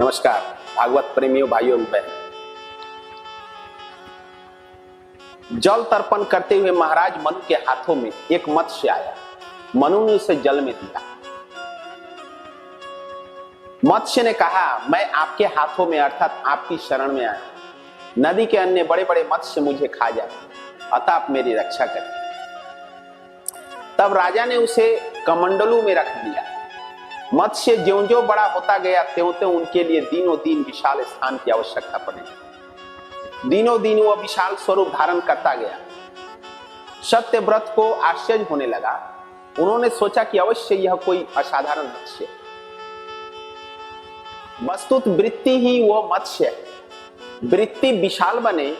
नमस्कार भागवत प्रेमियों, भाइयों बहन। जल तर्पण करते हुए महाराज मनु के हाथों में एक मत्स्य आया। मनु ने उसे जल में दिया। मत्स्य ने कहा, मैं आपके हाथों में अर्थात आपकी शरण में आया। नदी के अन्य बड़े बड़े मत्स्य मुझे खा जाए, अतः आप मेरी रक्षा करें। तब राजा ने उसे कमंडलू में रख दिया। मत्स्य ज्यों-ज्यों बड़ा होता गया त्यों-त्यों उनके लिए दिनों दिन विशाल स्थान की आवश्यकता पड़ी। दिनों दिन वह विशाल स्वरूप धारण करता गया। सत्य व्रत को आश्चर्य होने लगा। उन्होंने सोचा कि अवश्य यह कोई असाधारण मत्स्य। वस्तुत वृत्ति ही वो मत्स्य है। वृत्ति विशाल बने,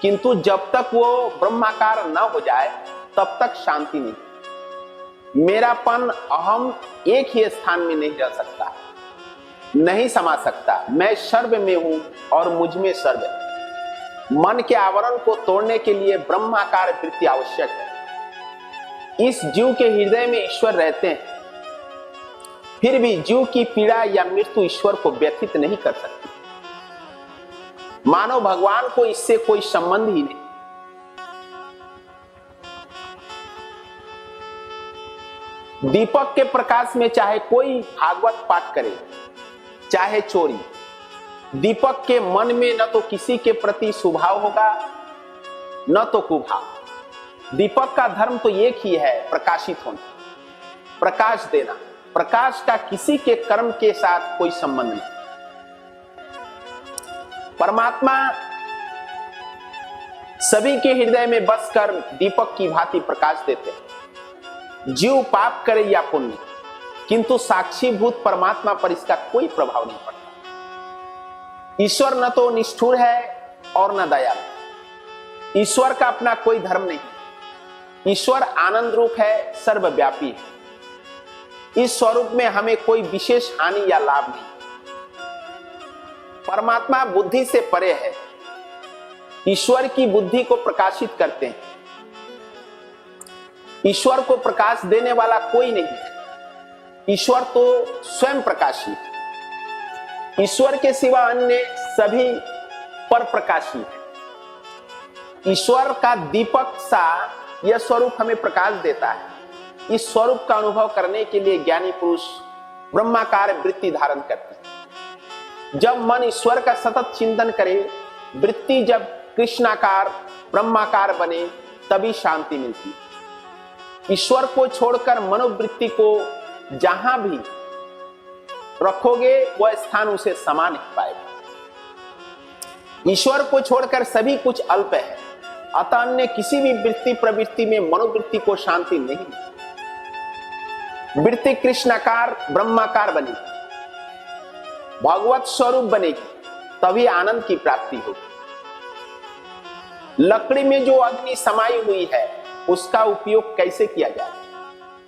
किंतु जब तक वो ब्रह्माकार न हो जाए तब तक शांति नहीं। मेरापन, अहम एक ही स्थान में नहीं रह सकता, नहीं समा सकता। मैं सर्व में हूं और मुझ में सर्व है। मन के आवरण को तोड़ने के लिए ब्रह्माकार वृत्ति आवश्यक है। इस जीव के हृदय में ईश्वर रहते हैं, फिर भी जीव की पीड़ा या मृत्यु ईश्वर को व्यथित नहीं कर सकती। मानो भगवान को इससे कोई संबंध ही नहीं। दीपक के प्रकाश में चाहे कोई भागवत पाठ करे, चाहे चोरी, दीपक के मन में न तो किसी के प्रति सुभाव होगा न तो कुभाव। दीपक का धर्म तो एक ही है, प्रकाशित होना, प्रकाश देना। प्रकाश का किसी के कर्म के साथ कोई संबंध नहीं। परमात्मा सभी के हृदय में बसकर दीपक की भांति प्रकाश देते हैं। जीव पाप करे या पुण्य, किंतु साक्षीभूत परमात्मा पर इसका कोई प्रभाव नहीं पड़ता। ईश्वर न तो निष्ठुर है और न दयालु। ईश्वर का अपना कोई धर्म नहीं। ईश्वर आनंद रूप है, सर्वव्यापी है। इस स्वरूप में हमें कोई विशेष हानि या लाभ नहीं। परमात्मा बुद्धि से परे है। ईश्वर की बुद्धि को प्रकाशित करते हैं। ईश्वर को प्रकाश देने वाला कोई नहीं है। ईश्वर तो स्वयं प्रकाशी है। ईश्वर के सिवा अन्य सभी पर प्रकाशी है। ईश्वर का दीपक सा यह स्वरूप हमें प्रकाश देता है। इस स्वरूप का अनुभव करने के लिए ज्ञानी पुरुष ब्रह्माकार वृत्ति धारण करते हैं। जब मन ईश्वर का सतत चिंतन करे, वृत्ति जब कृष्णाकार ब्रह्माकार बने, तभी शांति मिलती है। ईश्वर को छोड़कर मनोवृत्ति को जहां भी रखोगे वह स्थान उसे समा नहीं पाएगा। ईश्वर को छोड़कर सभी कुछ अल्प है, अतः अन्य किसी भी वृत्ति प्रवृत्ति में मनोवृत्ति को शांति नहीं। वृत्ति कृष्णाकार ब्रह्माकार बनेगी, भगवत स्वरूप बनेगी, तभी आनंद की प्राप्ति होगी। लकड़ी में जो अग्नि समाई हुई है उसका उपयोग कैसे किया जाए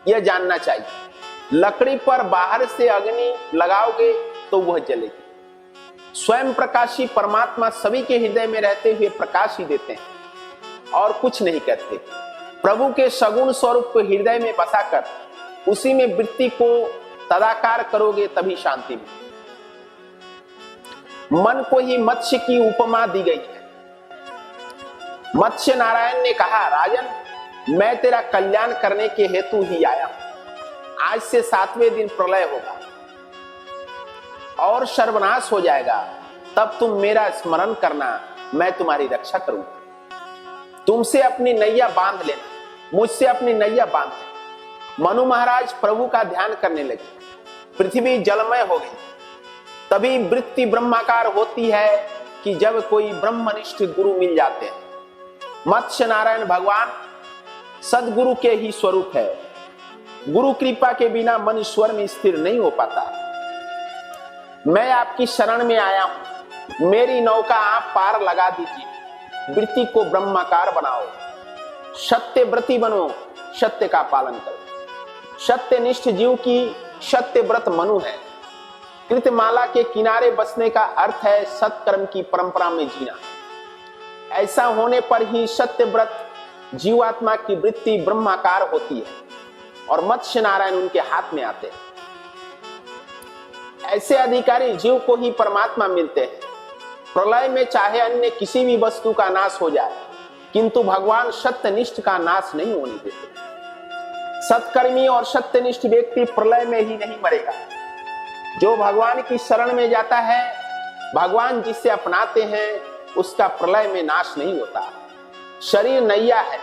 यह जानना चाहिए। लकड़ी पर बाहर से अग्नि लगाओगे तो वह जलेगी। स्वयं प्रकाशी परमात्मा सभी के हृदय में रहते हुए प्रकाश ही देते हैं और कुछ नहीं करते। प्रभु के सगुण स्वरूप को हृदय में बसाकर उसी में वृत्ति को तदाकार करोगे तभी शांति मिलेगी। मन को ही मत्स्य की उपमा दी गई है। मत्स्य नारायण ने कहा, राजन, मैं तेरा कल्याण करने के हेतु ही आया हूं। आज से 7वें दिन प्रलय होगा और सर्वनाश हो जाएगा। तब तुम मेरा स्मरण करना, मैं तुम्हारी रक्षा करूंगा। तुमसे अपनी नैया बांध लेना, मुझसे अपनी नैया बांध लेना। मनु महाराज प्रभु का ध्यान करने लगे। पृथ्वी जलमय हो गई। तभी वृत्ति ब्रह्माकार होती है कि जब कोई ब्रह्मनिष्ठ गुरु मिल जाते हैं। मत्स्य नारायण भगवान सदगुरु के ही स्वरूप है। गुरु कृपा के बिना मन ईश्वर में स्थिर नहीं हो पाता। मैं आपकी शरण में आया हूं, मेरी नौका आप पार लगा दीजिए। वृत्ति को ब्रह्माकार बनाओ, सत्य व्रती बनो, सत्य का पालन करो। सत्यनिष्ठ जीव की सत्य व्रत मनु है। कृतमाला के किनारे बसने का अर्थ है सत्कर्म की परंपरा में जीना। ऐसा होने पर ही सत्य व्रत जीवात्मा की वृत्ति ब्रह्माकार होती है और मत्स्य नारायण उनके हाथ में आते हैं। ऐसे अधिकारी जीव को ही परमात्मा मिलते हैं। प्रलय में चाहे अन्य किसी भी वस्तु का नाश हो जाए, किंतु भगवान सत्यनिष्ठ का नाश नहीं होने देते। सत्कर्मी और सत्यनिष्ठ व्यक्ति प्रलय में ही नहीं मरेगा। जो भगवान की शरण में जाता है, भगवान जिसे अपनाते हैं, उसका प्रलय में नाश नहीं होता। शरीर नैया है,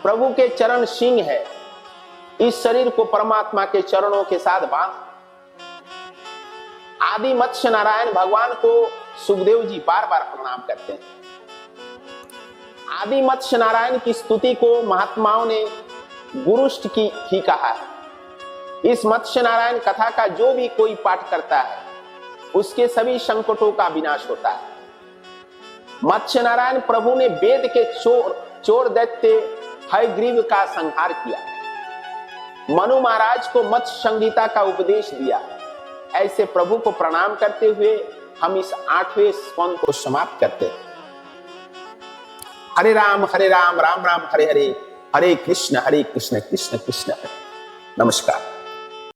प्रभु के चरण सिंह है। इस शरीर को परमात्मा के चरणों के साथ बांध। आदि मत्स्य नारायण भगवान को सुखदेव जी बार बार प्रणाम करते हैं। आदि मत्स्य नारायण की स्तुति को महात्माओं ने गुरुष्ट की ही कहा है। इस मत्स्य नारायण कथा का जो भी कोई पाठ करता है, उसके सभी संकटों का विनाश होता है। मत्स्य नारायण प्रभु ने वेद के चोर दैत्य हयग्रीव का संहार किया, मनु महाराज को मत्स्य संहिता का उपदेश दिया। ऐसे प्रभु को प्रणाम करते हुए हम इस 8वें स्कंद को समाप्त करते हैं। हरे राम राम राम हरे हरे, हरे कृष्ण कृष्ण कृष्ण हरे। नमस्कार।